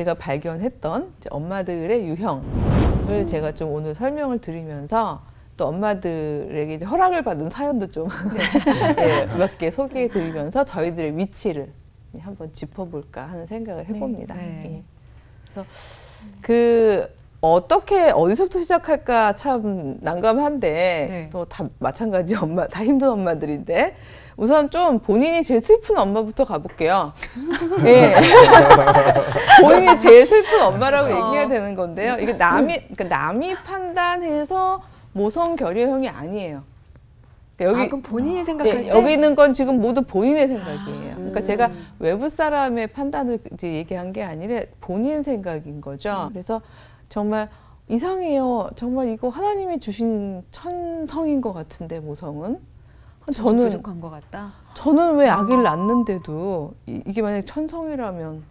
제가 발견했던 이제 엄마들의 유형을 제가 좀 오늘 설명을 드리면서 또 엄마들에게 이제 허락을 받은 사연도 좀 네, 몇 개 소개해 드리면서 저희들의 위치를 한번 짚어볼까 하는 생각을 해봅니다. 예. 그래서 어떻게 어디서부터 시작할까 참 난감한데 또 다 마찬가지 다 힘든 엄마들인데 우선 좀 본인이 제일 슬픈 엄마부터 가볼게요. 예. 본인이 제일 슬픈 엄마라고 얘기해야 되는 건데요. 이게 남이 판단해서 모성 결여형이 아니에요. 여기 그럼 본인이 생각할 때? 여기 있는 건 지금 모두 본인의 생각이에요. 그러니까 제가 외부 사람의 판단을 이제 얘기한 게 아니라 본인 생각인 거죠. 그래서 정말 이상해요. 정말 이거 하나님이 주신 천성인 것 같은데 모성은 저는 부족한 것 같다. 저는 왜 아기를 낳는데도 이게 만약 천성이라면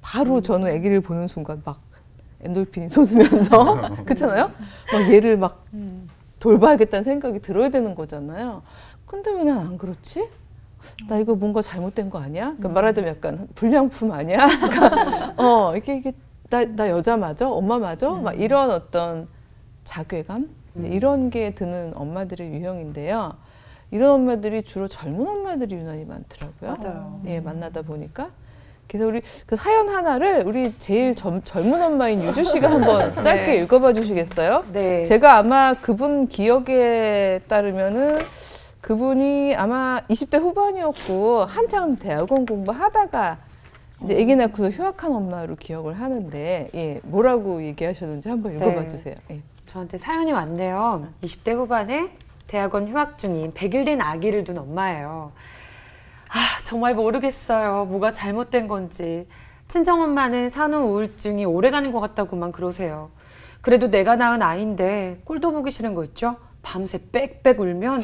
바로 저는 아기를 보는 순간 막 엔돌핀이 솟으면서 그렇잖아요. 막 얘를 막 돌봐야겠다는 생각이 들어야 되는 거잖아요. 근데 왜 난 안 그렇지? 나 이거 뭔가 잘못된 거 아니야? 그러니까 말하자면 약간 불량품 아니야? 그러니까 이게 나 여자 맞아? 엄마 맞아? 막 이런 어떤 자괴감? 이런 게 드는 엄마들의 유형인데요. 이런 엄마들이 주로 젊은 엄마들이 유난히 많더라고요. 맞아요. 예, 만나다 보니까. 그래서 우리 그 사연 하나를 우리 제일 젊은 엄마인 유주 씨가 한번 짧게 읽어봐 주시겠어요? 네. 제가 아마 그분 기억에 따르면은 그분이 아마 20대 후반이었고 한창 대학원 공부하다가 이제 아기 낳고서 휴학한 엄마로 기억을 하는데 예, 뭐라고 얘기하셨는지 한번 읽어봐 주세요. 예. 저한테 사연이 왔네요. 20대 후반에 대학원 휴학 중인 100일 된 아기를 둔 엄마예요. 정말 모르겠어요. 뭐가 잘못된 건지. 친정엄마는 산후 우울증이 오래가는 것 같다고만 그러세요. 그래도 내가 낳은 아이인데 꼴도 보기 싫은 거 있죠? 밤새 빽빽 울면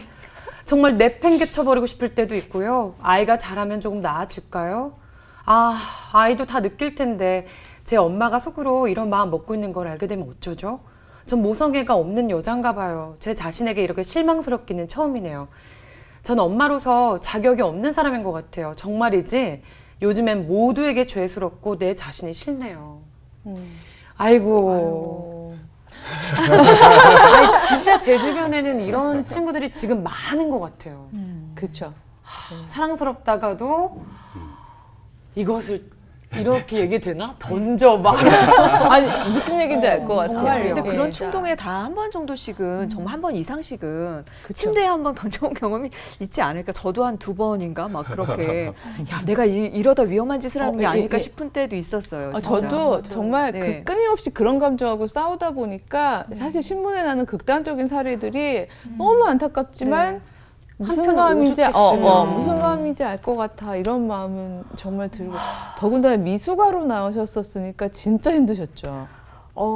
정말 내팽개쳐버리고 싶을 때도 있고요. 아이가 자라면 조금 나아질까요? 아이도 다 느낄 텐데 제 엄마가 속으로 이런 마음 먹고 있는 걸 알게 되면 어쩌죠? 전 모성애가 없는 여잔가 봐요. 제 자신에게 이렇게 실망스럽기는 처음이네요. 전 엄마로서 자격이 없는 사람인 것 같아요. 정말이지 요즘엔 모두에게 죄스럽고 내 자신이 싫네요. 아이고. 진짜 제 주변에는 이런 친구들이 지금 많은 것 같아요. 그렇죠. 사랑스럽다가도 이것을 이렇게 얘기 되나? 던져 막. 아니 무슨 얘기인지 알 것 같아요. 정말 근데 예. 그런 충동에 다 한 번 정도씩은 정말 한 번 이상씩은 그쵸. 침대에 한 번 던져본 경험이 있지 않을까. 저도 한 2번인가 막 그렇게 야 내가 이러다 위험한 짓을 하는 게 아닐까 싶은 때도 있었어요. 진짜. 저도 정말 네. 끊임없이 그런 감정하고 싸우다 보니까 사실 신문에 나는 극단적인 사례들이 너무 안타깝지만 무슨 마음인지 무슨 마음인지 알 것 같아 이런 마음은 정말 들고 더군다나 미숙아로 나오셨었으니까 진짜 힘드셨죠.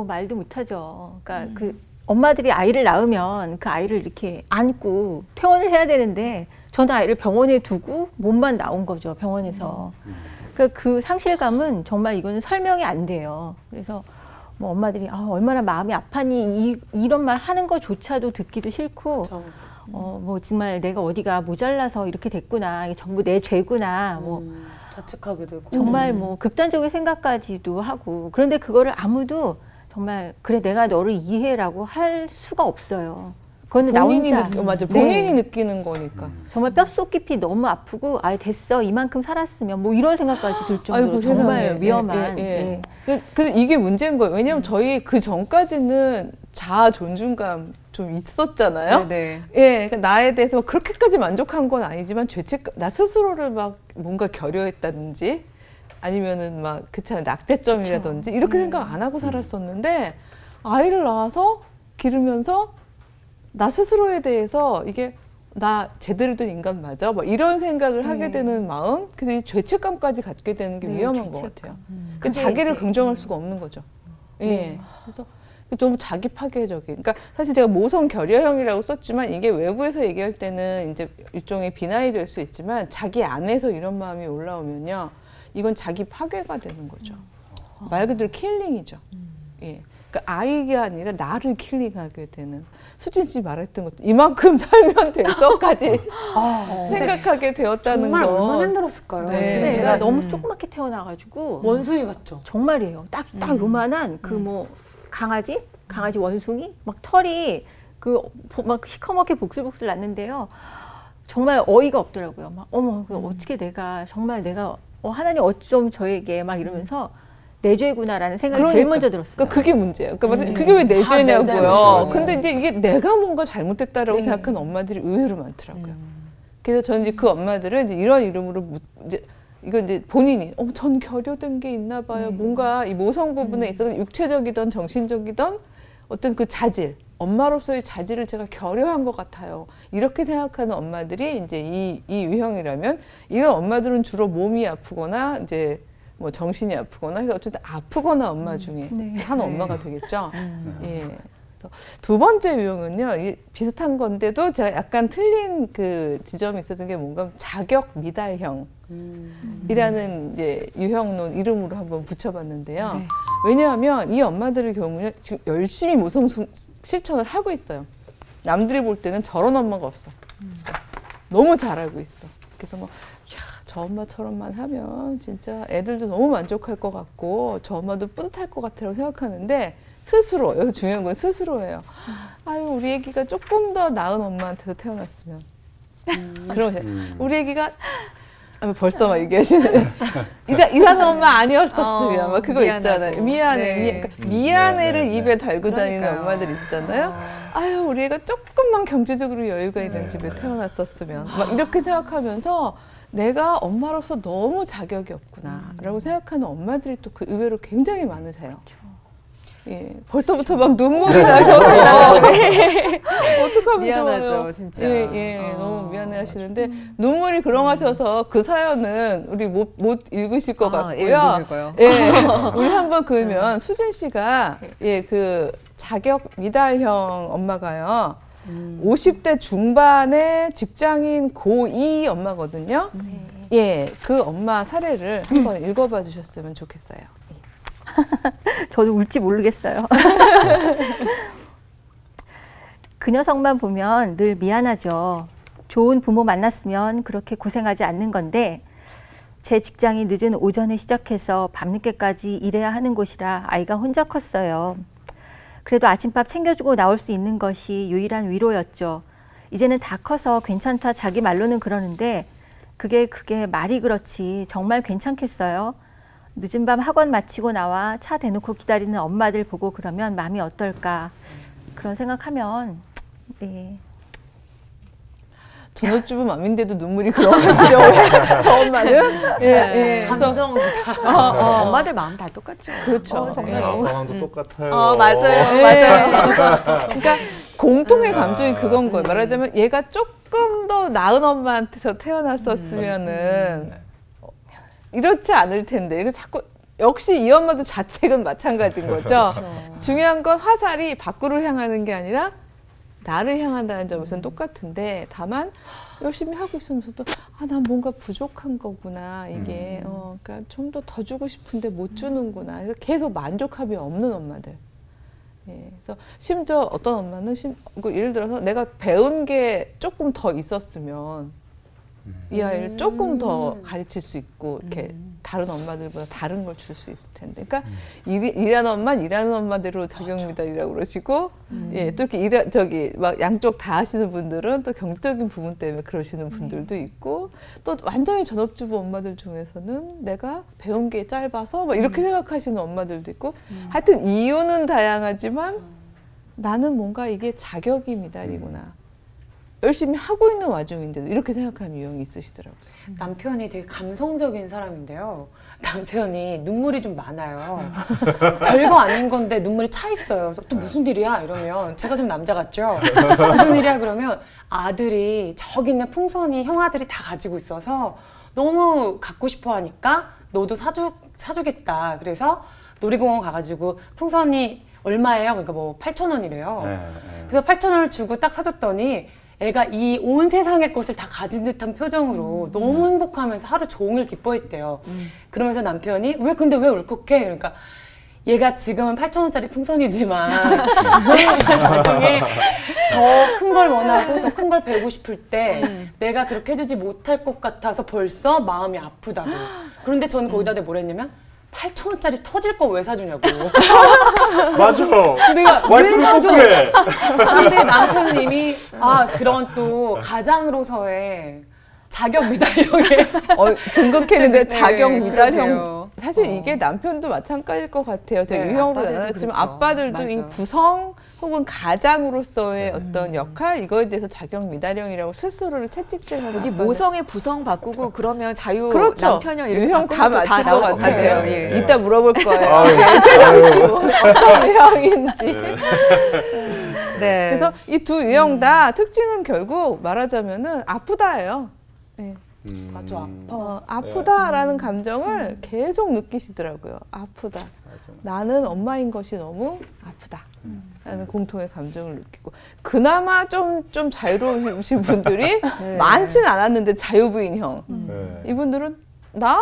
말도 못하죠. 그러니까 그 엄마들이 아이를 낳으면 그 아이를 이렇게 안고 퇴원을 해야 되는데 저는 아이를 병원에 두고 몸만 나온 거죠. 병원에서. 그러니까 그 상실감은 정말 이거는 설명이 안 돼요. 그래서 뭐 엄마들이 얼마나 마음이 아파니 이런 말 하는 거조차도 듣기도 싫고 뭐 정말 내가 어디가 모자라서 이렇게 됐구나. 이게 전부 내 죄구나. 뭐 자책하게 되고. 정말 뭐 극단적인 생각까지도 하고 그런데 그거를 아무도 정말 그래 내가 너를 이해라고 할 수가 없어요. 그건 나 혼자 맞아. 본인이 느끼는 거니까. 정말 뼛속 깊이 너무 아프고 됐어 이만큼 살았으면 뭐 이런 생각까지 들 정도로 아이고, 정말 세상에. 위험한. 근데 이게 문제인 거예요. 왜냐면 저희 그 전까지는 자아 존중감 좀 있었잖아요. 네네. 예, 그러니까 나에 대해서 그렇게까지 만족한 건 아니지만 나 스스로를 막 뭔가 결여했다든지 아니면은 막 그렇잖아요. 낙제점이라든지 이렇게 생각 안 하고 살았었는데 아이를 낳아서 기르면서 나 스스로에 대해서 이게 나 제대로 된 인간 맞아? 막 이런 생각을 하게 되는 마음, 그래서 이 죄책감까지 갖게 되는 게 위험한 것 같아요. 그러니까 자기를 긍정할 수가 없는 거죠. 예. 그래서 좀 자기 파괴적인. 그러니까 사실 제가 모성 결여형이라고 썼지만 이게 외부에서 얘기할 때는 이제 일종의 비난이 될 수 있지만 자기 안에서 이런 마음이 올라오면요, 이건 자기 파괴가 되는 거죠. 말 그대로 킬링이죠. 예. 그러니까 아이가 아니라 나를 킬링하게 되는. 수진 씨 말했던 것도 이만큼 살면 돼서까지 생각하게 되었다는 정말 거. 얼마나 힘들었을까요? 네. 지금 제가 너무 조그맣게 태어나가지고 원숭이 같죠? 정말이에요. 딱 요만한 그 뭐 강아지 원숭이 막 털이 그 막 시커멓게 복슬복슬 났는데요. 정말 어이가 없더라고요. 막 어머 어떻게 내가 정말 내가 하나님 어쩜 저에게 막 이러면서 내 죄구나라는 생각이 제일 먼저 들었어요. 그러니까 그게 문제예요. 그러니까 그게 왜 내 죄냐고요. 잘못이죠. 근데 이제 이게 내가 뭔가 잘못됐다라고 생각하는 엄마들이 의외로 많더라고요. 그래서 저는 이제 그 엄마들은 이제 이런 이름으로 이제 이거 이제 본인이 전 결여된 게 있나 봐요. 뭔가 이 모성 부분에 있어서 육체적이든 정신적이든 어떤 그 자질, 엄마로서의 자질을 제가 결여한 것 같아요. 이렇게 생각하는 엄마들이 이제 이 유형이라면 이런 엄마들은 주로 몸이 아프거나 이제 뭐 정신이 아프거나 어쨌든 아프거나 엄마 중에 한 엄마가 되겠죠. 예. 그래서 두 번째 유형은요, 이게 비슷한 건데도 제가 약간 틀린 그 지점이 있었던 게 뭔가 자격 미달형. 이라는 이제 유형론 이름으로 한번 붙여봤는데요. 네. 왜냐하면 이 엄마들의 경우는 지금 열심히 모성 실천을 하고 있어요. 남들이 볼 때는 저런 엄마가 없어. 진짜. 너무 잘하고 있어. 그래서 뭐, 저 엄마처럼만 하면 진짜 애들도 너무 만족할 것 같고 저 엄마도 뿌듯할 것 같아라고 생각하는데 스스로, 여기 중요한 건 스스로예요. 아유, 우리 애기가 조금 더 나은 엄마한테서 태어났으면. 그러면 우리 애기가 벌써 막 얘기하시네. 이런 엄마 아니었었으면 막 그거 미안하고. 있잖아요. 미안해. 네. 그러니까 미안해를 네. 입에 달고 다니는 그러니까요. 엄마들 있잖아요. 아유, 우리 애가 조금만 경제적으로 여유가 있는 집에 태어났었으면 막 이렇게 생각하면서 내가 엄마로서 너무 자격이 없구나라고 생각하는 엄마들이 또 그 의외로 굉장히 많으세요. 예, 벌써부터 막 눈물이 나셔서 어떡하면 미안하죠, 좋아요. 진짜. 예, 너무 미안해 하시는데 눈물이 그렁하셔서 그 사연은 우리 못 읽으실 것 같고요. 못 읽어요. 예, 우리 한번 그러면 수진 씨가 그 자격 미달형 엄마가요. 50대 중반의 직장인 고2 엄마거든요. 예, 그 엄마 사례를 한번 읽어봐 주셨으면 좋겠어요. 저도 울지 모르겠어요. 그 녀석만 보면 늘 미안하죠. 좋은 부모 만났으면 그렇게 고생하지 않는 건데 제 직장이 늦은 오전에 시작해서 밤늦게까지 일해야 하는 곳이라 아이가 혼자 컸어요. 그래도 아침밥 챙겨주고 나올 수 있는 것이 유일한 위로였죠. 이제는 다 커서 괜찮다 자기 말로는 그러는데 그게 말이 그렇지 정말 괜찮겠어요? 늦은 밤 학원 마치고 나와 차 대놓고 기다리는 엄마들 보고 그러면 마음이 어떨까 그런 생각하면 네. 전업주부 맘인데도 눈물이 그렁하시려고 저 엄마는 감정이다. 엄마들 마음 다 똑같죠. 그렇죠. 네, 상황도 똑같아요. 맞아요. 맞아요. 그러니까 공통의 감정이 그건 거예요. 말하자면 얘가 조금 더 나은 엄마한테서 태어났었으면은 이렇지 않을 텐데. 이거 자꾸 역시 이 엄마도 자책은 마찬가지인 거죠. 중요한 건 화살이 밖으로 향하는 게 아니라 나를 향한다는 점에서는 똑같은데 다만 열심히 하고 있으면서도 난 뭔가 부족한 거구나 이게 그러니까 좀 더 주고 싶은데 못 주는구나. 그래서 계속 만족함이 없는 엄마들. 예, 그래서 심지어 어떤 엄마는 예를 들어서 내가 배운 게 조금 더 있었으면 이 아이를 조금 더 가르칠 수 있고 이렇게 다른 엄마들보다 다른 걸 줄 수 있을 텐데, 그러니까 일하는 엄마는 일하는 엄마대로 자격미달이라고 그러시고, 예, 또 이렇게 막 양쪽 다 하시는 분들은 또 경제적인 부분 때문에 그러시는 분들도 있고, 또 완전히 전업주부 엄마들 중에서는 내가 배운 게 짧아서 막 이렇게 생각하시는 엄마들도 있고, 하여튼 이유는 다양하지만 나는 뭔가 이게 자격이 미달이구나. 열심히 하고 있는 와중인데도 이렇게 생각하는 유형이 있으시더라고요. 남편이 되게 감성적인 사람인데요. 남편이 눈물이 좀 많아요. 별거 아닌 건데 눈물이 차 있어요. 그래서 또 무슨 일이야? 이러면 제가 좀 남자 같죠? 무슨 일이야? 그러면 아들이 저기 있는 풍선이 형아들이 다 가지고 있어서 너무 갖고 싶어 하니까 너도 사주겠다. 그래서 놀이공원 가가지고 풍선이 얼마예요? 그러니까 뭐 8,000원이래요. 그래서 8,000원을 주고 딱 사줬더니 애가 이 온 세상의 것을 다 가진 듯한 표정으로 너무 행복하면서 하루 종일 기뻐했대요. 그러면서 남편이 근데 왜 울컥해? 그러니까 얘가 지금은 8,000원짜리 풍선이지만 나중에 더 큰 걸 원하고 더 큰 걸 배우고 싶을 때 내가 그렇게 해주지 못할 것 같아서 벌써 마음이 아프다고. 그런데 저는 거기다 대고 뭐라 했냐면 8,000원짜리 터질 거 왜 사주냐고. 맞아. 내가 왜 와이프는 꼭 사줘? 그래. 근데 남편님이 그런 또 가장으로서의 자격 미달형에 증거캐는데 네, 자격 미달형. 그러게요. 사실 이게 남편도 마찬가지일 것 같아요. 제가 네, 유형으로 아빠들도 나눴지만 그렇죠. 아빠들도 이 맞아. 구성 혹은 가장으로서의 어떤 역할 이거에 대해서 자격 미달형이라고 스스로를 채찍질하고 여기 모성의 부성 바꾸고 그러면 자유 그렇죠. 남편형 이렇게 유형 다 바꾸면 또 맞을 것 나올 것 같아요. 같아요. 예. 이따 물어볼 거예요. 아유, 최정 씨 어떤 유형인지. 네. 그래서 이 두 유형 다 특징은 결국 말하자면은 아프다예요. 네. 맞아, 아파. 아프다라는 감정을 계속 느끼시더라고요. 아프다. 나는 엄마인 것이 너무 아프다. 라는 공통의 감정을 느끼고 그나마 좀 자유로우신 분들이 네. 많진 않았는데 자유부인형 네. 이분들은 나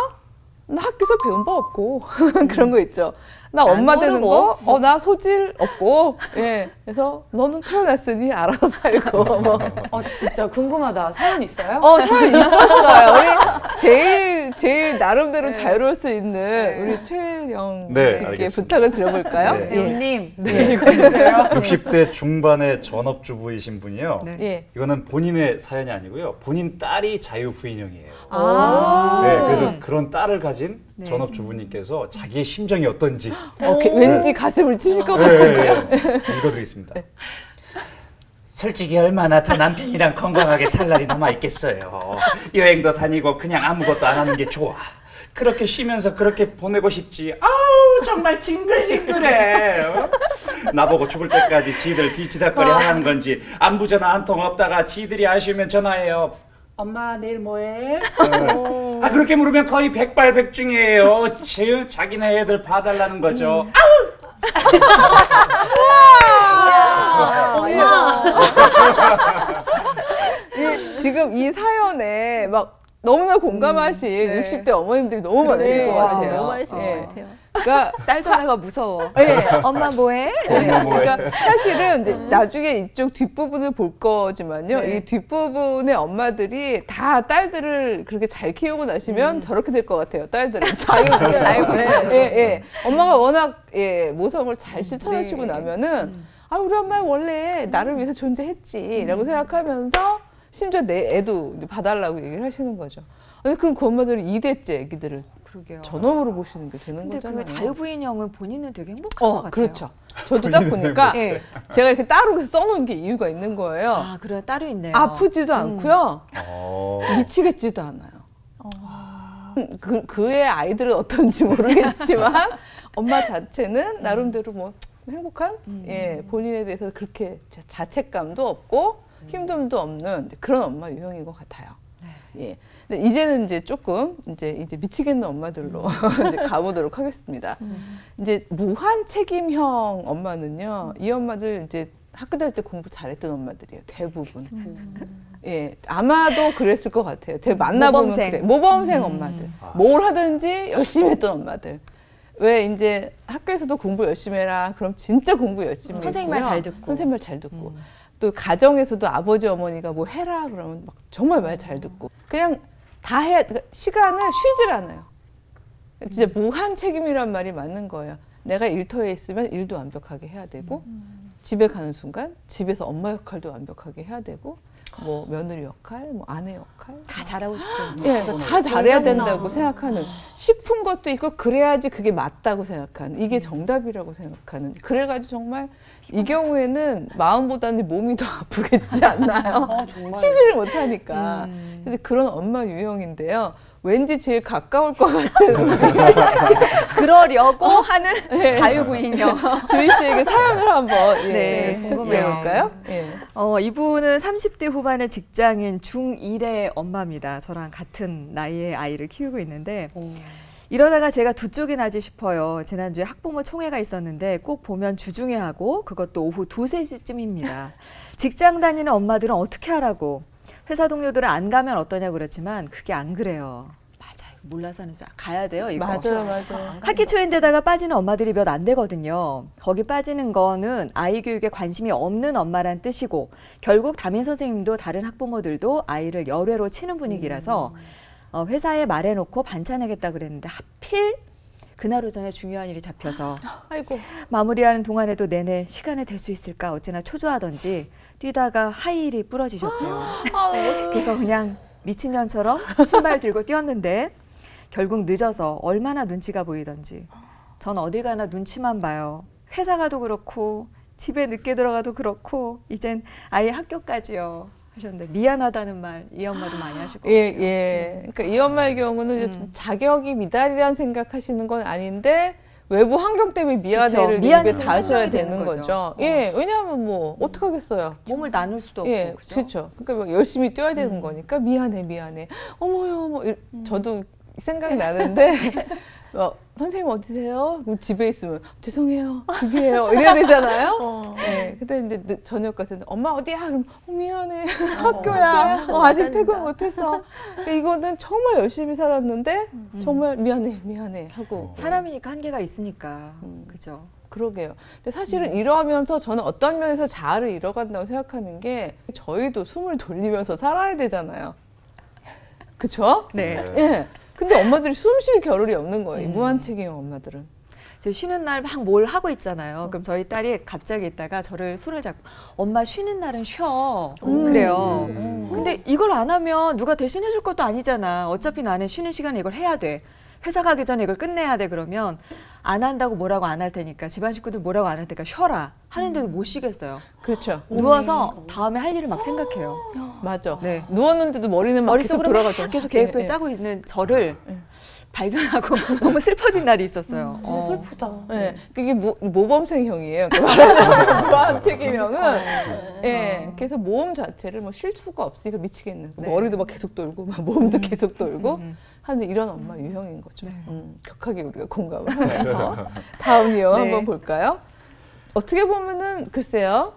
학교에서 배운 바 없고 그런 거 있죠. 나 난 엄마 되는 모르고. 거, 나 소질 없고, 예. 그래서 너는 태어났으니 알아서 살고, 뭐. 진짜 궁금하다. 사연 있어요? 사연 있었어요. 우리 제일 나름대로 자유로울 수 있는 우리 최영 네, 씨께 알겠습니다. 부탁을 드려볼까요? 네. 예. 배우님, 읽어주세요. 60대 중반의 전업주부이신 분이요. 네. 예. 이거는 본인의 사연이 아니고요. 본인 딸이 자유부인형이에요. 아. 네, 그래서 그런 딸을 가진 네. 전업주부님께서 자기의 심정이 어떤지 왠지 가슴을 치실 것 네, 같은데요. 읽어드리겠습니다. 솔직히 얼마나 더 남편이랑 건강하게 살 날이 남아있겠어요. 여행도 다니고 그냥 아무것도 안 하는 게 좋아. 그렇게 쉬면서 그렇게 보내고 싶지. 아우 정말 징글징글해. 나보고 죽을 때까지 지들 뒤치다거리 하는 건지 안부 전화 한 통 없다가 지들이 아쉬우면 전화해요. 엄마 내일 뭐해? 그렇게 물으면 거의 백발백중이에요. 자기네 애들 봐달라는 거죠. 지금 이 사연에 막 너무나 공감하실 네. 60대 어머님들이 너무 많으실 것 같아요. 너무 많으실 것 예. 같아요. 그러니까 딸 전화가 무서워. 예. 엄마 뭐해? 그러니까 사실은 이제 나중에 이쪽 뒷부분을 볼 거지만요. 네. 이 뒷부분의 엄마들이 다 딸들을 그렇게 잘 키우고 나시면 저렇게 될 것 같아요. 딸들은 자유분. 예. 엄마가 워낙 모성을 잘 실천하시고 네. 나면은 우리 엄마 원래 나를 위해서 존재했지라고 생각하면서 심지어 내 애도 이제 봐달라고 얘기를 하시는 거죠. 근데 그럼 그 엄마들은 2대째 애기들을 그러게요. 전업으로 보시는 게 되는 근데 거잖아요. 그 자유부인형은 본인은 되게 행복할 것 같아요. 그렇죠. 저도 딱 보니까 예. 제가 이렇게 따로 써놓은 게 이유가 있는 거예요. 그래요. 따로 있네요. 아프지도 않고요. 어. 미치겠지도 않아요. 그의 아이들은 어떤지 모르겠지만 엄마 자체는 나름대로 뭐 행복한 본인에 대해서 그렇게 자책감도 없고 힘듦도 없는 그런 엄마 유형인 것 같아요. 예. 근데 이제는 이제 조금 이제 미치겠는 엄마들로 이제 가보도록 하겠습니다. 이제 무한 책임형 엄마는요. 이 엄마들 이제 학교 다닐 때 공부 잘했던 엄마들이에요. 대부분. 예, 아마도 그랬을 것 같아요. 만나보면 모범생. 그래. 모범생 엄마들. 뭘 하든지 열심히 했던 엄마들. 왜 이제 학교에서도 공부 열심히 해라. 그럼 진짜 공부 열심히 선생님 말 했고요. 잘 듣고. 선생님 말 잘 듣고. 또 가정에서도 아버지 어머니가 뭐 해라 그러면 막 정말 말 잘 듣고. 그냥 다 해야 그러니까 시간을 쉬질 않아요. 진짜 무한 책임이란 말이 맞는 거예요. 내가 일터에 있으면 일도 완벽하게 해야 되고 집에 가는 순간 집에서 엄마 역할도 완벽하게 해야 되고 뭐 며느리 역할, 뭐 아내 역할 다 잘하고 싶죠. 다 잘해야 된다고 생각하는 싶은 것도 있고 그래야지 그게 맞다고 생각하는 이게 정답이라고 생각하는 그래가지고 정말 이 경우에는 마음보다는 몸이 더 아프겠지 않나요? 정말. 쉬지를 못하니까. 근데 그런 엄마 유형인데요. 왠지 제일 가까울 것 같은 그러려고 하는 자유부인형. 주희 씨에게 사연을 한번 네, 부탁드려볼까요? 예. 이분은 30대 후반의 직장인 중1의 엄마입니다. 저랑 같은 나이의 아이를 키우고 있는데 이러다가 제가 두 쪽이 나지 싶어요. 지난주에 학부모 총회가 있었는데 꼭 보면 주중회하고 그것도 오후 2, 3시쯤입니다. 직장 다니는 엄마들은 어떻게 하라고 회사 동료들은 안 가면 어떠냐고 그랬지만 그게 안 그래요. 맞아요. 몰라서 하는 줄 가야 돼요. 이거. 맞아요. 학기 초인데다가 빠지는 엄마들이 몇 안 되거든요. 거기 빠지는 거는 아이 교육에 관심이 없는 엄마란 뜻이고 결국 담임 선생님도 다른 학부모들도 아이를 열외로 치는 분위기라서 회사에 말해놓고 반찬하겠다 그랬는데 하필 그날 오전에 중요한 일이 잡혀서 아이고. 마무리하는 동안에도 내내 시간에 될 수 있을까 어찌나 초조하던지 뛰다가 하이힐이 부러지셨대요. 그래서 그냥 미친년처럼 신발 들고 뛰었는데 결국 늦어서 얼마나 눈치가 보이던지 전 어딜 가나 눈치만 봐요. 회사 가도 그렇고 집에 늦게 들어가도 그렇고 이젠 아이 학교까지요 하셨는데 미안하다는 말 이 엄마도 많이 하실 것 같아요. 예. 그러니까 이 엄마의 경우는 좀 자격이 미달이라는 생각하시는 건 아닌데 외부 환경 때문에 미안해를 입에 다셔야 되는 거죠. 예, 왜냐하면 뭐 어떡하겠어요. 몸을 나눌 수도 예, 없고. 그죠? 그렇죠. 그러니까 막 열심히 뛰어야 되는 거니까 미안해. 어머요, 어머. 저도 생각이 나는데 선생님 어디세요? 그럼 집에 있으면 죄송해요, 집이에요. 이래야 되잖아요. 네, 근데 이제 저녁 같은 데 엄마 어디야? 그럼 미안해, 학교야. 아직 퇴근 못했어. 그러니까 이거는 정말 열심히 살았는데 정말 미안해 하고. 사람이니까 한계가 있으니까. 그죠? 그러게요. 근데 사실은 이러면서 저는 어떤 면에서 자아를 잃어간다고 생각하는 게 저희도 숨을 돌리면서 살아야 되잖아요. 그쵸? 네. 예. 근데 엄마들이 숨 쉴 겨를이 없는 거예요. 무한책임 엄마들은. 저 쉬는 날 막 뭘 하고 있잖아요. 그럼 저희 딸이 갑자기 있다가 저를 손을 잡고 엄마 쉬는 날은 쉬어. 그래요. 근데 이걸 안 하면 누가 대신해 줄 것도 아니잖아. 어차피 나는 쉬는 시간에 이걸 해야 돼. 회사 가기 전에 이걸 끝내야 돼. 그러면 안 한다고 뭐라고 안 할 테니까 집안 식구들 뭐라고 안 할 테니까 쉬어라. 하는데도 못 쉬겠어요. 그렇죠. 누워서 다음에 할 일을 막 생각해요. 맞아. 네. 누웠는데도 머리는 막 계속 머릿속으로 돌아가죠. 막 계속 계획표를 짜고 있는 저를 발견하고 너무 슬퍼진 날이 있었어요. 진짜 슬프다. 네. 그게 모범생형이에요. 무한책임형은. 예. 그래서 모험 자체를 뭐 쉴 수가 없으니까 미치겠는. 네. 머리도 막 계속 돌고, 막 몸도 계속 돌고 하는 이런 엄마 유형인 거죠. 격하게 우리가 공감을 하면서 다음 유형 한번 볼까요? 어떻게 보면은 글쎄요.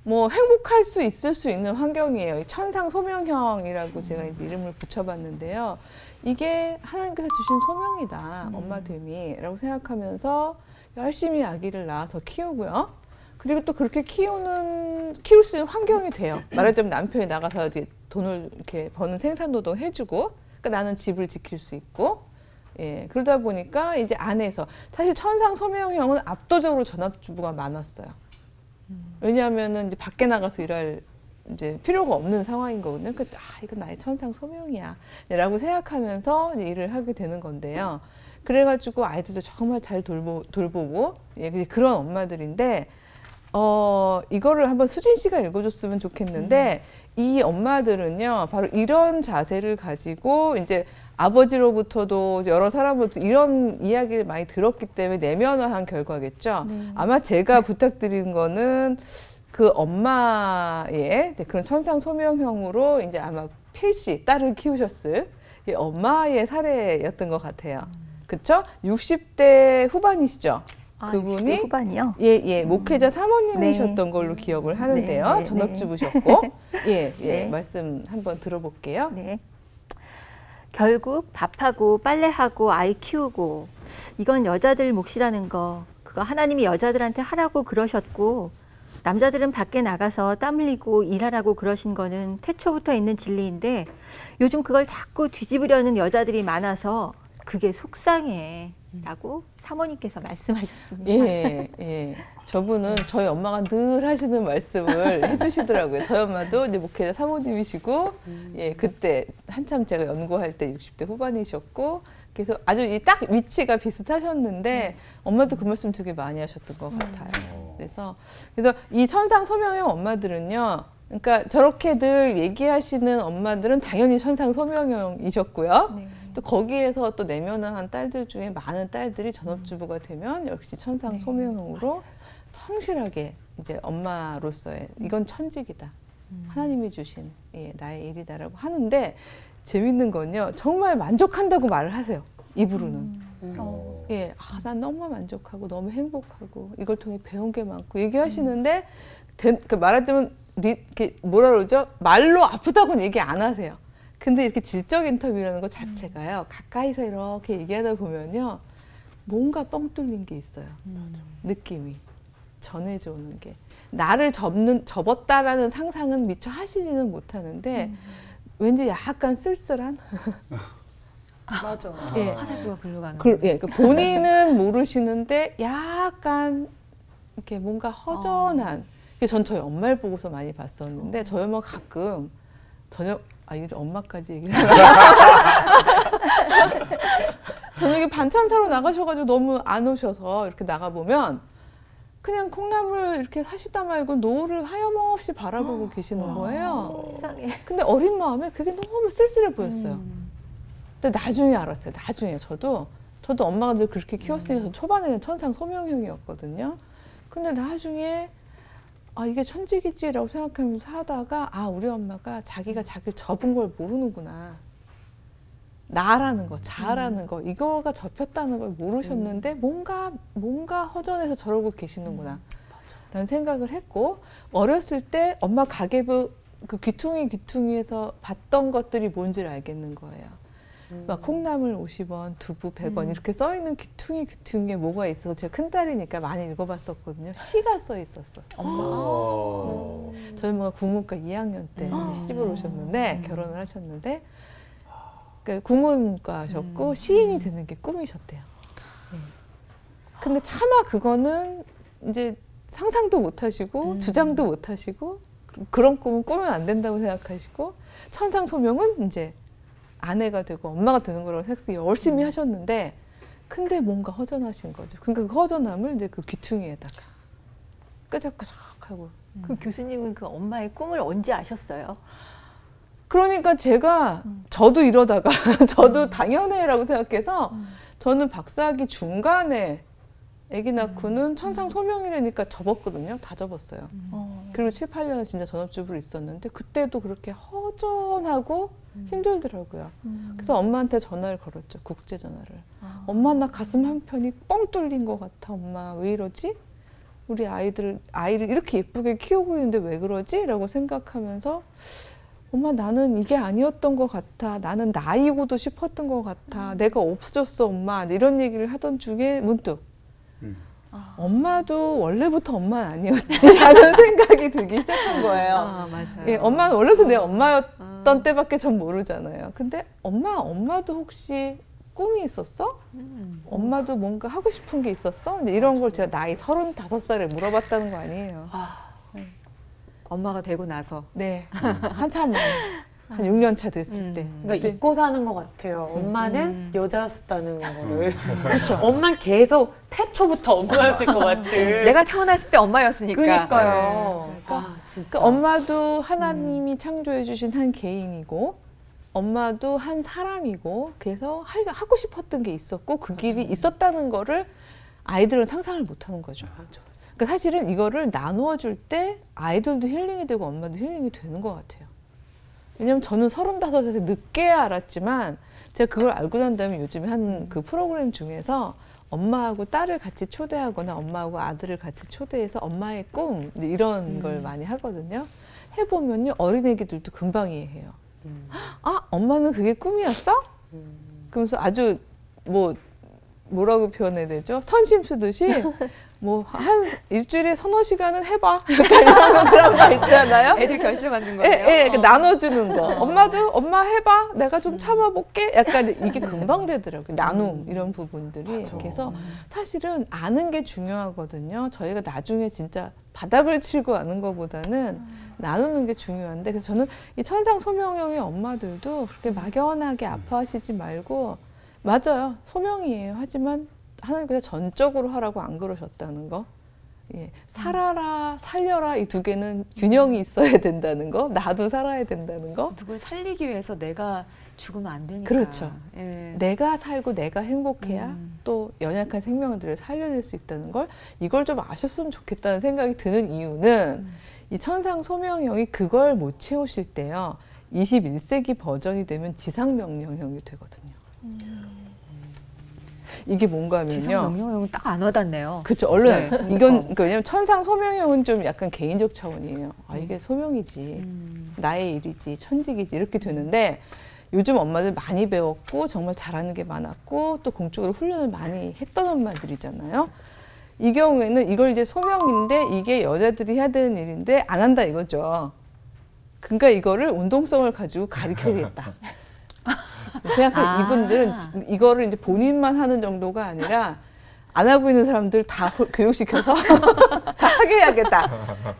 뭐 행복할 수 있을 수 있는 환경이에요. 천상 소명형이라고 제가 이제 이름을 붙여봤는데요. 이게 하나님께서 주신 소명이다. 엄마됨이라고 생각하면서 열심히 아기를 낳아서 키우고요. 그리고 또 그렇게 키울 수 있는 환경이 돼요. 말하자면 남편이 나가서 이제 돈을 이렇게 버는 생산노동 해주고, 그러니까 나는 집을 지킬 수 있고, 예, 그러다 보니까 이제 안에서 사실 천상 소명형은 압도적으로 전업주부가 많았어요. 왜냐하면은 이제 밖에 나가서 일할 이제 필요가 없는 상황인 거거든요. 그러니까 이건 나의 천상 소명이야라고 생각하면서 이제 일을 하게 되는 건데요. 그래가지고 아이들도 정말 잘 돌보고 예, 그런 엄마들인데 이거를 한번 수진 씨가 읽어줬으면 좋겠는데 이 엄마들은요 바로 이런 자세를 가지고 이제 아버지로부터도 여러 사람으로부터 이런 이야기를 많이 들었기 때문에 내면화한 결과겠죠. 아마 제가 부탁드린 거는 그 엄마의 그런 천상 소명형으로 이제 아마 필시 딸을 키우셨을 이 엄마의 사례였던 것 같아요. 그렇죠? 60대 후반이시죠? 그분이 60대 후반이요? 예, 목회자 사모님이셨던 걸로 기억을 하는데요. 네. 전업주부셨고 예, 네. 말씀 한번 들어볼게요. 네. 결국 밥하고 빨래하고 아이 키우고 이건 여자들 몫이라는 거 그거 하나님이 여자들한테 하라고 그러셨고 남자들은 밖에 나가서 땀 흘리고 일하라고 그러신 거는 태초부터 있는 진리인데 요즘 그걸 자꾸 뒤집으려는 여자들이 많아서 그게 속상해 라고 사모님께서 말씀하셨습니다. 예. 저분은 저희 엄마가 늘 하시는 말씀을 해주시더라고요. 저희 엄마도 이제 목회자 사모님이시고, 예, 그때 한참 제가 연구할 때 60대 후반이셨고, 그래서 아주 딱 위치가 비슷하셨는데, 엄마도 그 말씀 되게 많이 하셨던 것 같아요. 그래서 이 천상 소명형 엄마들은요, 그러니까 저렇게들 얘기하시는 엄마들은 당연히 천상 소명형이셨고요. 네. 또 거기에서 또 내면화한 딸들 중에 많은 딸들이 전업주부가 되면 역시 천상 소명형으로 성실하게 이제 엄마로서의 이건 천직이다. 하나님이 주신 나의 일이다라고 하는데 재밌는 건요. 정말 만족한다고 말을 하세요. 입으로는. 예, 난 너무 만족하고 너무 행복하고 이걸 통해 배운 게 많고 얘기하시는데 말하자면 뭐라 그러죠? 말로 아프다고는 얘기 안 하세요. 근데 이렇게 질적 인터뷰라는 것 자체가요. 가까이서 이렇게 얘기하다 보면요. 뭔가 뻥 뚫린 게 있어요. 느낌이. 전해져 오는 게. 나를 접었다라는 상상은 미처 하시지는 못하는데 왠지 약간 쓸쓸한? 맞아. 예. 화살표가 글러가는 예, 본인은 모르시는데 약간 이렇게 뭔가 허전한. 전 저희 엄마를 보고서 많이 봤었는데 저희 엄마 가끔 이제 엄마까지 얘기를 저녁에 반찬 사러 나가셔가지고 너무 안 오셔서 이렇게 나가보면 그냥 콩나물 이렇게 사시다 말고 노을을 하염없이 바라보고 계시는 거예요. 세상에. 근데 어린 마음에 그게 너무 쓸쓸해 보였어요. 근데 나중에 알았어요. 나중에 저도 엄마가 늘 그렇게 키웠으니까 초반에는 천상 소명형이었거든요. 근데 나중에 이게 천직이지라고 생각하면서 하다가 우리 엄마가 자기가 자기를 접은 걸 모르는구나. 나라는 거, 자라는 거, 이거가 접혔다는 걸 모르셨는데 뭔가 허전해서 저러고 계시는구나. 라는 생각을 했고 어렸을 때 엄마 가계부 그 귀퉁이에서 봤던 것들이 뭔지를 알겠는 거예요. 막 콩나물 50원, 두부 100원 이렇게 써있는 귀퉁이에 뭐가 있어서 제가 큰딸이니까 많이 읽어봤었거든요. 시가 써 있었어요. 저희 엄마가 국문과 2학년 때 시집을 오셨는데 결혼을 하셨는데 국문과 하셨고 시인이 되는 게 꿈이셨대요. 네. 근데 차마 그거는 이제 상상도 못 하시고 주장도 못 하시고 그런 꿈은 꾸면 안 된다고 생각하시고 천상소명은 이제 아내가 되고 엄마가 되는 거라고 생각해서 열심히 하셨는데 근데 뭔가 허전하신 거죠. 그러니까 그 허전함을 이제 그 귀퉁이에다가 끄적끄적하고. 그 교수님은 그 엄마의 꿈을 언제 아셨어요? 그러니까 제가 저도 이러다가 저도 당연해라고 생각해서 저는 박사학위 중간에 아기 낳고는 천상 소명이라니까 접었거든요. 다 접었어요. 그리고 7, 8년 진짜 전업주부로 있었는데 그때도 그렇게 허전하고 힘들더라고요. 그래서 엄마한테 전화를 걸었죠. 국제 전화를. 엄마 나 가슴 한편이 뻥 뚫린 것 같아. 엄마 왜 이러지? 우리 아이를 이렇게 예쁘게 키우고 있는데 왜 그러지? 라고 생각하면서 엄마 나는 이게 아니었던 것 같아. 나는 나이고도 싶었던 것 같아. 내가 없어졌어 엄마. 이런 얘기를 하던 중에 문득 엄마도 원래부터 엄마는 아니었지 하는 생각이 들기 시작한 거예요. 맞아요. 예, 엄마는 원래부터 내 엄마였던 때밖에 전 모르잖아요. 근데 엄마도 혹시 꿈이 있었어? 엄마도 뭔가 하고 싶은 게 있었어? 근데 이런 걸 제가 나이 35살에 물어봤다는 거 아니에요. 엄마가 되고 나서. 네. 한참 한 6년 차 됐을 때. 그러니까 잊고 사는 것 같아요. 엄마는 여자였다는 거를. 그렇죠. 엄마는 계속 태초부터 엄마였을 것 같아. 내가 태어났을 때 엄마였으니까. 그러니까요. 네. 진짜. 그러니까 엄마도 하나님이 창조해 주신 한 개인이고 엄마도 한 사람이고 그래서 하고 싶었던 게 있었고 그 길이 있었다는 거를 아이들은 상상을 못 하는 거죠. 그러니까 사실은 이거를 나누어 줄 때 아이들도 힐링이 되고 엄마도 힐링이 되는 것 같아요. 왜냐면 저는 35살에 늦게 알았지만 제가 그걸 알고 난 다음에 요즘에 한 그 프로그램 중에서 엄마하고 딸을 같이 초대하거나 엄마하고 아들을 같이 초대해서 엄마의 꿈 이런 걸 많이 하거든요. 해보면요 어린애기들도 금방 이해해요. 엄마는 그게 꿈이었어? 그러면서 아주 뭐라고 표현해야 되죠? 선심 쓰듯이 한 일주일에 서너 시간은 해봐. 약간 그런 거 있잖아요. 애들 결제받는 거예요. 예, 나눠주는 거. 엄마 해봐. 내가 좀 참아볼게. 약간 이게 금방 되더라고요. 나눔 이런 부분들이. 맞아. 그래서 사실은 아는 게 중요하거든요. 저희가 나중에 진짜 바닥을 치고 아는 것보다는 나누는 게 중요한데 그래서 저는 이 천상 소명형의 엄마들도 그렇게 막연하게 아파하시지 말고 맞아요. 소명이에요. 하지만 하나님께서 전적으로 하라고 안 그러셨다는 거. 예. 살아라, 살려라 이 두 개는 균형이 있어야 된다는 거. 나도 살아야 된다는 거. 누굴 살리기 위해서 내가 죽으면 안 되니까. 그렇죠. 예. 내가 살고 내가 행복해야 또 연약한 생명들을 살려낼 수 있다는 걸 이걸 좀 아셨으면 좋겠다는 생각이 드는 이유는 이 천상 소명형이 그걸 못 채우실 때요. 21세기 버전이 되면 지상명령형이 되거든요. 이게 뭔가 하면요. 지상명령형은 딱 안 와닿네요. 그렇죠. 얼른 네. 이건 그러니까 왜냐면 천상 소명형은 좀 약간 개인적 차원이에요. 아 이게 소명이지, 나의 일이지, 천직이지 이렇게 되는데 요즘 엄마들 많이 배웠고 정말 잘하는 게 많았고 또 공적으로 훈련을 많이 했던 엄마들이잖아요. 이 경우에는 이걸 이제 소명인데 이게 여자들이 해야 되는 일인데 안 한다 이거죠. 그러니까 이거를 운동성을 가지고 가르쳐야겠다. 생각해 이분들은 이거를 이제 본인만 하는 정도가 아니라 안 하고 있는 사람들 다 교육시켜서 다 하게 해야겠다.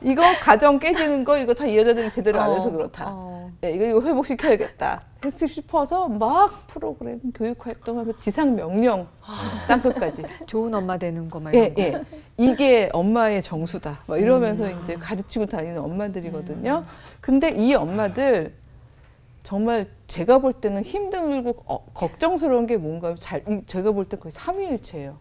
이거 가정 깨지는 거 이거 다 이 여자들이 제대로 안 해서 그렇다. 네, 이거 회복시켜야겠다. 했을 싶어서 막 프로그램 교육 활동하고 지상 명령 땅끝까지. 좋은 엄마 되는 거 막 예, 이런 거. 예. 이게 엄마의 정수다. 막 이러면서 이제 가르치고 다니는 엄마들이거든요. 근데 이 엄마들 정말 제가 볼 때는 힘들고 걱정스러운 게 뭔가 제가 볼 때 거의 삼위일체예요.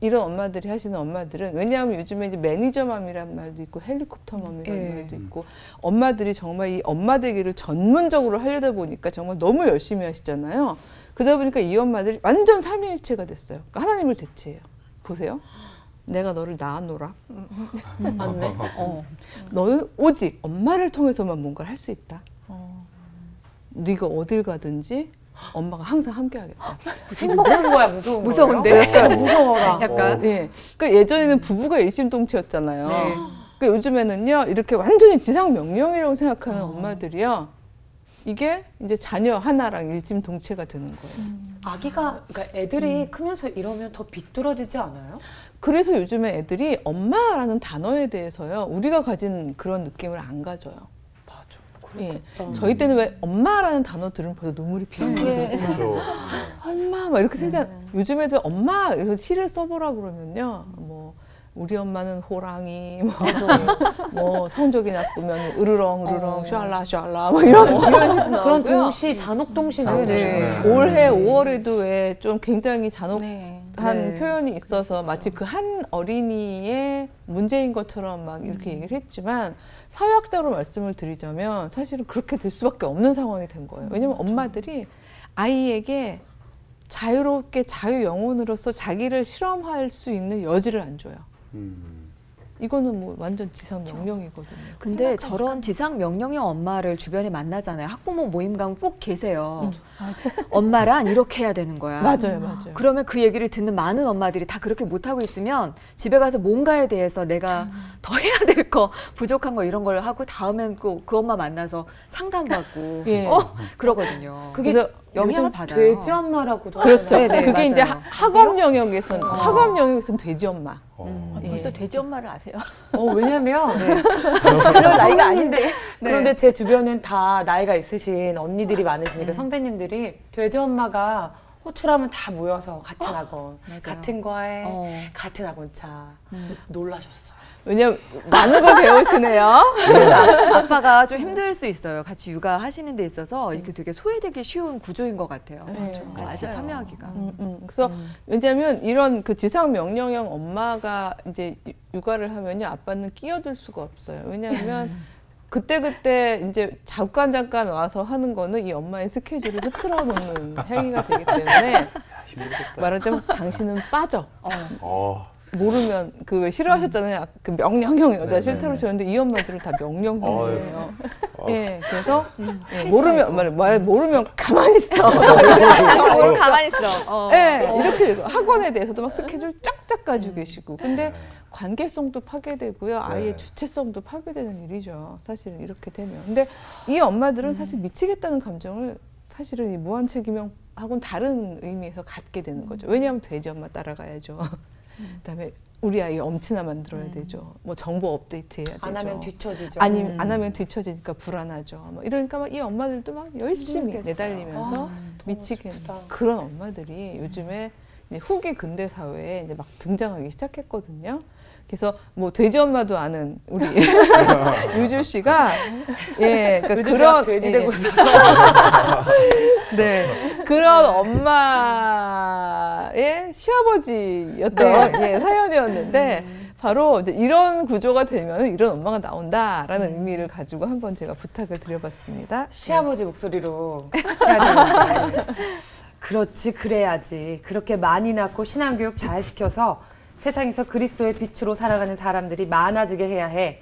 이런 엄마들이 하시는 엄마들은 왜냐하면 요즘에 이제 매니저맘이란 말도 있고 헬리콥터맘이라는 말도 있고 엄마들이 정말 이 엄마 되기를 전문적으로 하려다 보니까 정말 너무 열심히 하시잖아요. 그러다 보니까 이 엄마들이 완전 삼위일체가 됐어요. 그러니까 하나님을 대체해요. 보세요. 내가 너를 낳아노라. 맞네. 너는 오직 엄마를 통해서만 뭔가를 할 수 있다. 네가 어딜 가든지 엄마가 항상 함께하겠다. 행복한 거야, 무서운데? 무서워라. 약간. 예. 그러니까 예전에는 부부가 일심동체였잖아요. 네. 그러니까 요즘에는요 이렇게 완전히 지상 명령이라고 생각하는 엄마들이요. 이게 이제 자녀 하나랑 일심동체가 되는 거예요. 아기가, 그러니까 애들이 크면서 이러면 더 비뚤어지지 않아요? 그래서 요즘에 애들이 엄마라는 단어에 대해서요 우리가 가진 그런 느낌을 안 가져요. 예. 저희 때는 왜 엄마라는 단어 들으면 벌써 눈물이 피어나요. 그렇죠. 엄마 막 이렇게 생각. 요즘 애들 엄마 이래서 시를 써보라 그러면요. 뭐 우리 엄마는 호랑이, 뭐 성적이 나쁘면 으르렁 샤라 뭐 이런 시도 나오고요. 그런 동시, 잔혹동시 나오죠. 올해 5월에도 왜 좀 굉장히 잔혹한 네. 표현이 있어서 마치 그 한 어린이의 문제인 것처럼 막 이렇게 얘기를 했지만 사회학자로 말씀을 드리자면 사실은 그렇게 될 수밖에 없는 상황이 된 거예요. 왜냐면 엄마들이 아이에게 자유롭게 자유 영혼으로서 자기를 실험할 수 있는 여지를 안 줘요. 이거는 뭐 완전 지상 명령이거든요. 근데 저런 지상 명령형 엄마를 주변에 만나잖아요. 학부모 모임 가면 꼭 계세요. 엄마란 이렇게 해야 되는 거야. 맞아요. 그러면 그 얘기를 듣는 많은 엄마들이 다 그렇게 못하고 있으면 집에 가서 뭔가에 대해서 내가 더 해야 될 거, 부족한 거 이런 걸 하고 다음엔 꼭 그 엄마 만나서 상담받고 예. 그러거든요. 그게 그래서 영향을 받아요. 돼지 엄마라고도 그렇죠. 하잖아요. 네, 그게 맞아요. 이제 학업 영역에서는 돼지 엄마. 벌써 돼지 엄마를 아세요? 왜냐면 그럴 나이가 아닌데. 그런데 제 주변엔 다 나이가 있으신 언니들이 많으시니까 선배님들이 돼지 엄마가 호출하면 다 모여서 같은 학원, 같은 과에, 같은 학원차. 놀라셨어요. 왜냐면 많은 걸 배우시네요. 아빠가 좀 힘들 수 있어요. 같이 육아하시는 데 있어서 이렇게 되게 소외되기 쉬운 구조인 것 같아요. 같이 맞아요. 참여하기가. 그래서 왜냐하면 이런 그 지상 명령형 엄마가 이제 육아를 하면요 아빠는 끼어들 수가 없어요. 왜냐하면 그때 이제 잠깐 와서 하는 거는 이 엄마의 스케줄을 흐트러 놓는 행위가 되기 때문에 말하자면 당신은 빠져. 모르면 그 왜 싫어하셨잖아요. 그 명령형 여자 싫다고 하셨는데 이 엄마들은 다 명령형이에요. 예, 그래서 모르면 가만히 있어. 당신 모르고 가만히 있어. 예, 이렇게 학원에 대해서도 막 스케줄 쫙쫙 가지고 계시고. 근데 관계성도 파괴되고요. 아이의 주체성도 파괴되는 일이죠. 사실은 이렇게 되면. 근데 이 엄마들은 사실 미치겠다는 감정을 사실은 이 무한책임형하고는 다른 의미에서 갖게 되는 거죠. 왜냐하면 돼지 엄마 따라가야죠. 그다음에 우리 아이 엄친아 만들어야 되죠. 뭐 정보 업데이트 해야 되죠. 안 하면 뒤처지죠. 안 하면 뒤처지니까 불안하죠. 뭐 이러니까 막 이 엄마들도 막 열심히 내달리면서 미치겠는 그런 엄마들이 요즘에 이제 후기 근대 사회에 이제 막 등장하기 시작했거든요. 그래서 뭐 돼지 엄마도 아는 우리 유주 씨가 그러니까 그런 돼지 되고 있어서 그런 엄마의 시아버지였던 사연이었는데 바로 이제 이런 구조가 되면 이런 엄마가 나온다라는 의미를 가지고 한번 제가 부탁을 드려봤습니다. 시아버지 목소리로 해야 되는데 그렇지, 그래야지. 그렇게 많이 낳고 신앙교육 잘 시켜서 세상에서 그리스도의 빛으로 살아가는 사람들이 많아지게 해야 해.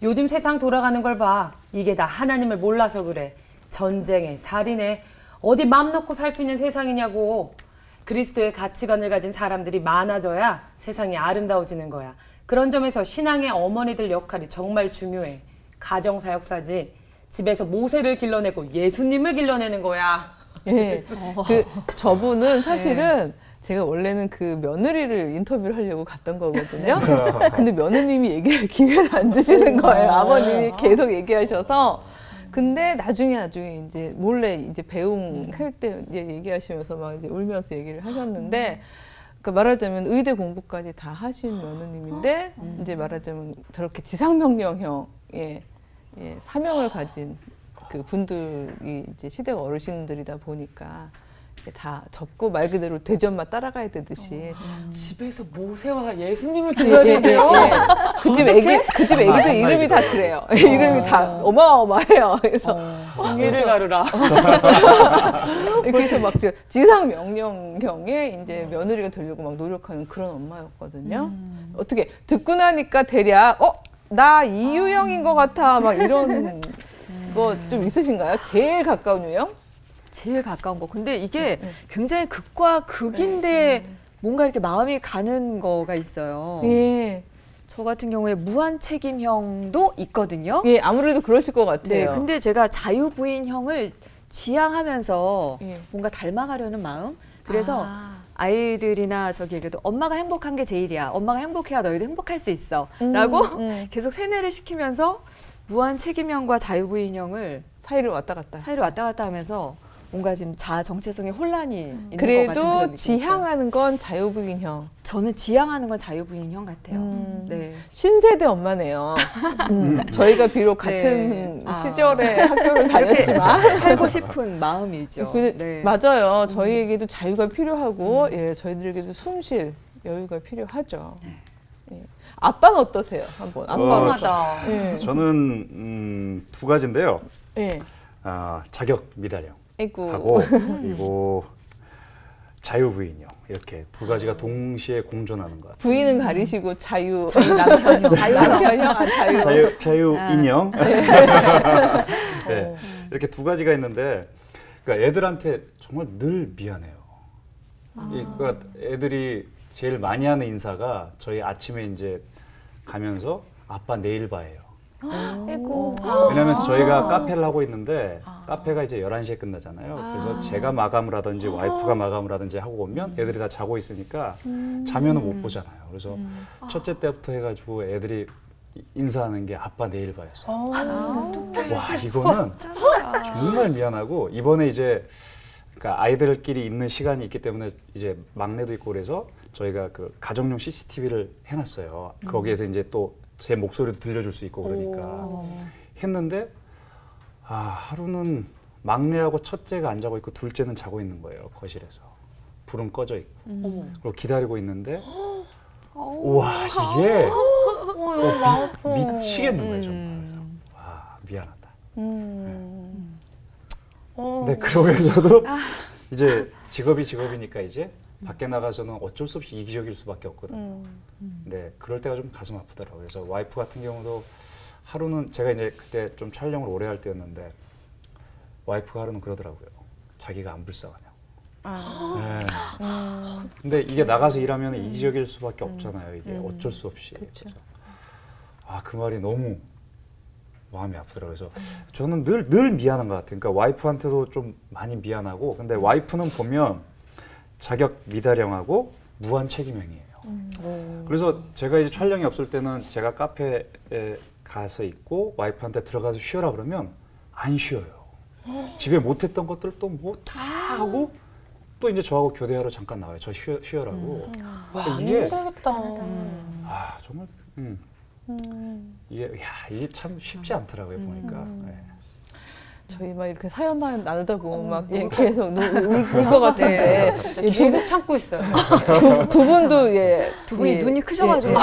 요즘 세상 돌아가는 걸 봐. 이게 다 하나님을 몰라서 그래. 전쟁에, 살인에, 어디 맘 놓고 살 수 있는 세상이냐고. 그리스도의 가치관을 가진 사람들이 많아져야 세상이 아름다워지는 거야. 그런 점에서 신앙의 어머니들 역할이 정말 중요해. 가정사역사지. 집에서 모세를 길러내고 예수님을 길러내는 거야. 예. 저분은 사실은 제가 원래는 그 며느리를 인터뷰를 하려고 갔던 거거든요. 근데 며느님이 얘기할 기회를 안 주시는 거예요. 아버님이 계속 얘기하셔서. 근데 나중에 이제 몰래 이제 배웅할 때 이제 얘기하시면서 막 이제 울면서 얘기를 하셨는데, 그러니까 말하자면 의대 공부까지 다 하신 며느님인데, 이제 말하자면 저렇게 지상명령형의 사명을 가진 그 분들이 이제 시대가 어르신들이다 보니까 다 접고 말 그대로 대전만 따라가야 되듯이 집에서 모세와 예수님을 길러내는데요? 그 집 애기들 이름이 다 그래요. 이름이 다 어마어마해요. 그래서 이해를 가르라. 그래서 막 지상 명령형에 이제 며느리가 되려고 막 노력하는 그런 엄마였거든요. 어떻게 듣고 나니까 대략 나 이 유형인 것 같아 막 이런 거 좀 있으신가요? 제일 가까운 유형? 제일 가까운 거. 근데 이게 굉장히 극과 극인데 뭔가 이렇게 마음이 가는 거가 있어요. 예. 저 같은 경우에 무한 책임형도 있거든요. 예, 아무래도 그러실 것 같아요. 네, 근데 제가 자유부인형을 지향하면서 예. 뭔가 닮아가려는 마음. 그래서 아이들이나 저기에게도 엄마가 행복한 게 제일이야. 엄마가 행복해야 너희도 행복할 수 있어. 라고 계속 세뇌를 시키면서 무한 책임형과 자유부인형을 사이를 왔다 갔다. 하면서 뭔가 지금 자아 정체성의 혼란이 있는 것 같은 그래도 그런 느낌이 지향하는 건 자유부인형. 저는 지향하는 건 자유부인형 같아요. 네. 신세대 엄마네요. 저희가 비록 같은 시절에 학교를 다녔지만 살고 싶은 마음이죠. 네. 맞아요. 저희에게도 자유가 필요하고 예, 저희들에게도 숨쉴 여유가 필요하죠. 예. 아빠는 어떠세요? 한번 아빠로서. 예. 저는 두 가지인데요. 예. 자격 미달형 아이고. 하고 그리고 자유부인형 이렇게 두 가지가 동시에 공존하는 것 같아요. 부인은 가리시고 남편형. 자유인형. 네. 이렇게 두 가지가 있는데, 그러니까 애들한테 정말 늘 미안해요. 그러니까 애들이 제일 많이 하는 인사가 저희 아침에 이제 가면서 아빠 내일 봐요. 아이고. 왜냐면 저희가 카페를 하고 있는데 카페가 이제 11시에 끝나잖아요. 그래서 제가 마감을 하든지 와이프가 마감을 하든지 하고 오면 애들이 다 자고 있으니까 자면은 못 보잖아요. 그래서 첫째 때부터 해가지고 애들이 인사하는 게 아빠 내일 봐였어. 와, 이거는 정말 미안하고, 이번에 이제 그러니까 아이들끼리 있는 시간이 있기 때문에 이제 막내도 있고 그래서 저희가 그 가정용 CCTV를 해놨어요. 거기에서 이제 또 제 목소리도 들려줄 수 있고 그러니까 했는데, 하루는 막내하고 첫째가 안 자고 있고 둘째는 자고 있는 거예요. 거실에서 불은 꺼져 있고 그리고 기다리고 있는데 와, 이게 미치겠는 거예요. 정말. 그래서 와, 미안하다. 네, 그러면서도 이제 직업이니까 이제 밖에 나가서는 어쩔 수 없이 이기적일 수밖에 없거든요. 네, 그럴 때가 좀 가슴 아프더라고요. 그래서 와이프 같은 경우도 하루는, 제가 이제 그때 좀 촬영을 오래 할 때였는데 와이프가 하루는 그러더라고요. 자기가 안 불쌍하냐고. 네. 근데 이게 나가서 일하면 이기적일 수밖에 없잖아요. 이게 어쩔 수 없이. 그래서 그 말이 너무 마음이 아프더라고요. 그래서 저는 늘 미안한 것 같아요. 그러니까 와이프한테도 좀 많이 미안하고, 근데 와이프는 보면 자격 미달형하고 무한 책임형이에요. 그래서 제가 이제 촬영이 없을 때는 제가 카페에 가서 있고 와이프한테 들어가서 쉬어라 그러면 안 쉬어요. 집에 못했던 것들 또 뭐 다 하고 또 이제 저하고 교대하러 잠깐 나와요. 저 쉬어라고. 와, 이게 힘들겠다. 정말 이게 참 쉽지 않더라고요. 보니까. 네. 저희 막 이렇게 사연 나누다 보면 막 계속 울 것 같은데 예, 계속 참고 있어요. 두 분도 예, 두 분이 예, 눈이 크셔가지고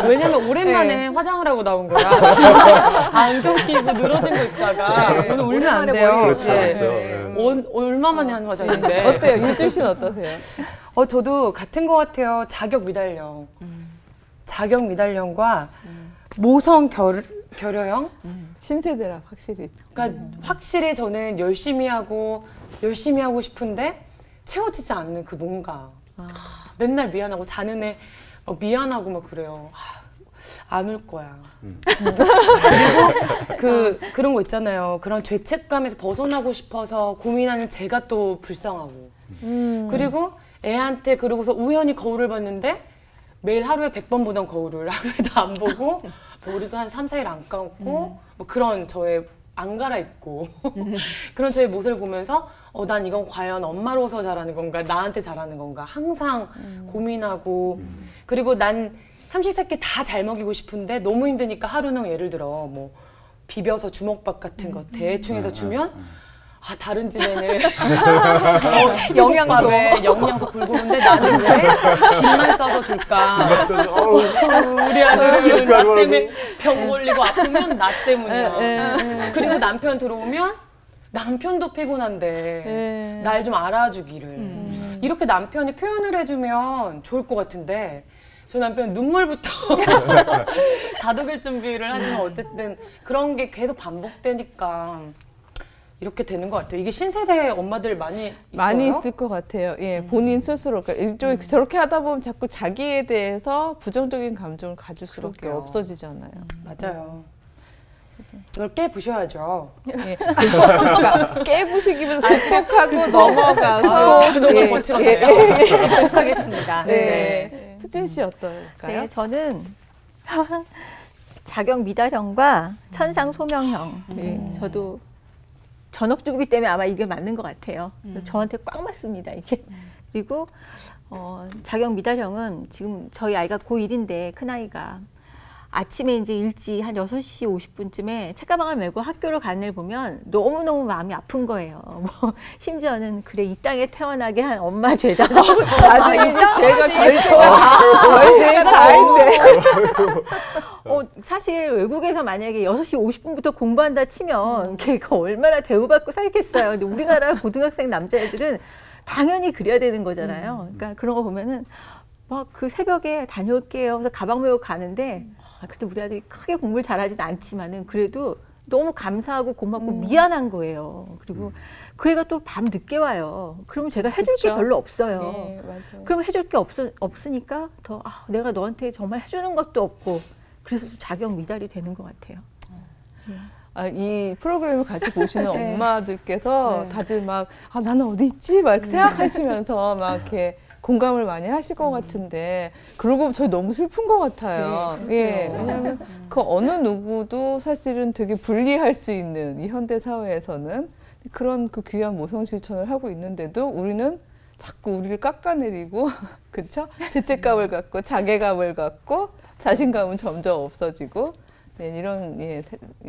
왜냐면 오랜만에 화장을 하고 나온 거야. 안경 끼고 늘어진 거 입다가 오늘 울면 안 돼요. 그렇죠. 예. 그렇죠. 예. 얼마만에 한 화장인데. 어때요? 유준 씨는 어떠세요? 저도 같은 것 같아요. 자격 미달령. 자격 미달령과 모성 결여형. 신세대라 확실히. 그러니까 확실히 저는 열심히 하고 싶은데 채워지지 않는 그 뭔가. 맨날 미안하고 자는 애 미안하고 막 그래요. 안 울 거야. 그리고 그런 거 있잖아요. 그런 죄책감에서 벗어나고 싶어서 고민하는 제가 또 불쌍하고. 그리고 애한테 그러고서 우연히 거울을 봤는데 매일 하루에 100번 보던 거울을 하루에도 안 보고 머리도 한 3, 4일 안 감고 뭐 그런 저의 안 갈아입고 그런 저의 모습을 보면서 난 이건 과연 엄마로서 잘하는 건가 나한테 잘하는 건가 항상 고민하고 그리고 난 삼시세끼 다 잘 먹이고 싶은데 너무 힘드니까 하루는 예를 들어 뭐 비벼서 주먹밥 같은 거 대충 해서 주면 다른 집에는 영양소 골고루인데 나는 왜 김만 써서 줄까? 우리 아들은 나 때문에 병 걸리고 아프면 나 때문이야. 그리고 남편 들어오면 남편도 피곤한데 날 좀 알아주기를. 이렇게 남편이 표현을 해주면 좋을 것 같은데 저 남편은 눈물부터 다독일 준비를 하지만 어쨌든 그런 게 계속 반복되니까 이렇게 되는 것 같아요. 이게 신세대 엄마들 많이 있을 것 같아요. 예, 본인 스스로. 그러니까 일종의 저렇게 하다 보면 자꾸 자기에 대해서 부정적인 감정을 가질 수밖에 없어지잖아요. 맞아요. 이걸 깨부셔야죠. 예. 그러니까 깨부시기보다 극복하고 넘어가서 너무 거칠었네요. 극복하겠습니다. 네. 수진 씨 어떨까요? 네, 저는 자격 미달형과 천상 소명형. 네, 저도 전업주부기 때문에 아마 이게 맞는 것 같아요. 저한테 꽉 맞습니다, 이게. 그리고 자격 미달형은 지금 저희 아이가 고1인데 큰아이가 아침에 이제 일찍 한 6시 50분쯤에 책가방을 메고 학교를 가는 애 보면 너무너무 마음이 아픈 거예요. 뭐 심지어는 그래 이 땅에 태어나게 한 엄마 죄다. 나중에 죄가 죄가 다인데. 사실 외국에서 만약에 6시 50분부터 공부한다 치면 걔가 얼마나 대우받고 살겠어요. 근데 우리나라 고등학생 남자애들은 당연히 그래야 되는 거잖아요. 그러니까 그런 거 보면은 막 그 새벽에 다녀올게요. 그래서 가방 메고 가는데 그래도 우리 아들이 크게 공부를 잘하진 않지만은 그래도 너무 감사하고 고맙고 미안한 거예요. 그리고 그 애가 또 밤 늦게 와요. 그러면 제가 해줄 게 별로 없어요. 네, 맞아요. 그러면 해줄 게 없으니까 더 내가 너한테 정말 해주는 것도 없고 그래서 좀 자격 미달이 되는 것 같아요. 이 프로그램을 같이 보시는 엄마들께서 다들 막 나는 어디 있지? 막 이렇게 생각하시면서 막 이렇게 공감을 많이 하실 것 같은데 그러고 저희 너무 슬픈 것 같아요. 예, 왜냐하면 그 어느 누구도 사실은 되게 분리할 수 있는 이 현대 사회에서는 그런 그 귀한 모성 실천을 하고 있는데도 우리는 자꾸 우리를 깎아내리고 그렇죠? 죄책감을 갖고 자괴감을 갖고 자신감은 점점 없어지고 이런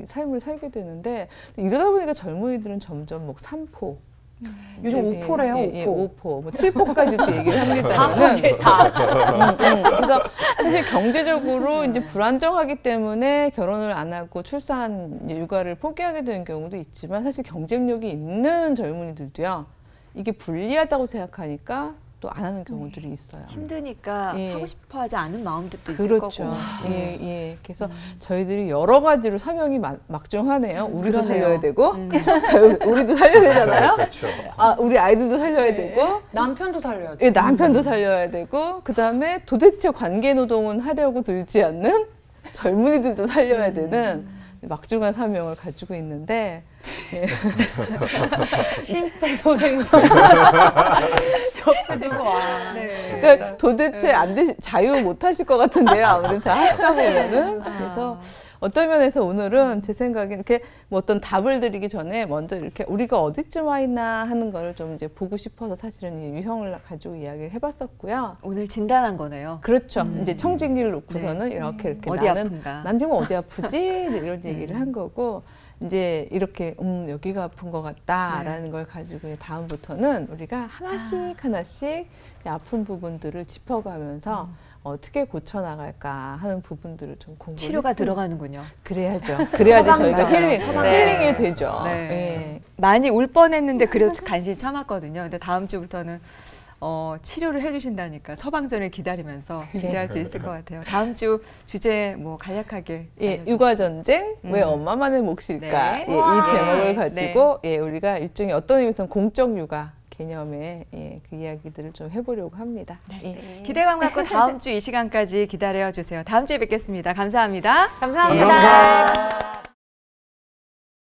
삶을 살게 되는데 이러다 보니까 젊은이들은 점점 뭐 3포 요즘 5포래요. 5포, 뭐 7포까지도 얘기를 합니다만은 그래서 사실 경제적으로 이제 불안정하기 때문에 결혼을 안 하고 출산 육아를 포기하게 되는 경우도 있지만 사실 경쟁력이 있는 젊은이들도요. 이게 불리하다고 생각하니까 또 안 하는 경우들이 있어요. 힘드니까 하고 싶어하지 않은 마음들도 있을 그렇죠. 거고. 그래서 저희들이 여러 가지로 사명이 막중하네요. 우리도 그러네요. 살려야 되고, 그렇죠? 우리도 살려야 되잖아요. 그렇죠. 우리 아이들도 살려야 되고, 남편도 살려야 돼. 남편도 살려야 되고, 그 다음에 도대체 관계 노동은 하려고 들지 않는 젊은이들도 살려야 되는 막중한 사명을 가지고 있는데. 심폐소생술. 옆에 두고 와. 그러니까 도대체 자유 못 하실 것 같은데요. 아무래도 다 하시다 보면은. 그래서 어떤 면에서 오늘은 제 생각에 이렇게 뭐 어떤 답을 드리기 전에 먼저 이렇게 우리가 어디쯤 와 있나 하는 거를 좀 이제 보고 싶어서 사실은 이 유형을 가지고 이야기를 해봤었고요. 오늘 진단한 거네요. 그렇죠. 이제 청진기를 놓고서는 이렇게 어디 나는 아픈가? 난 지금 어디 아프지? 이런 얘기를 한 거고. 이제 이렇게 여기가 아픈 것 같다라는 네. 걸 가지고 다음부터는 우리가 하나씩 아픈 부분들을 짚어가면서 어떻게 고쳐 나갈까 하는 부분들을 좀 공부를 치료가 했습니다. 들어가는군요. 그래야죠. 그래야지 저희가 처방전. 힐링이 되죠. 네. 예. 많이 울 뻔했는데 그래도 간신히 참았거든요. 근데 다음 주부터는 치료를 해주신다니까 처방전을 기다리면서 기대할 수 있을 것 같아요. 다음 주 주제 뭐 간략하게 예, 알려주시죠. 육아 전쟁 왜 엄마만의 몫일까? 네. 예, 이 제목을 가지고 예, 우리가 일종의 어떤 의미에서는 공적 육아 개념의 그 이야기들을 좀 해보려고 합니다. 예. 기대감 갖고 다음 주 이 시간까지 기다려 주세요. 다음 주에 뵙겠습니다. 감사합니다. 감사합니다.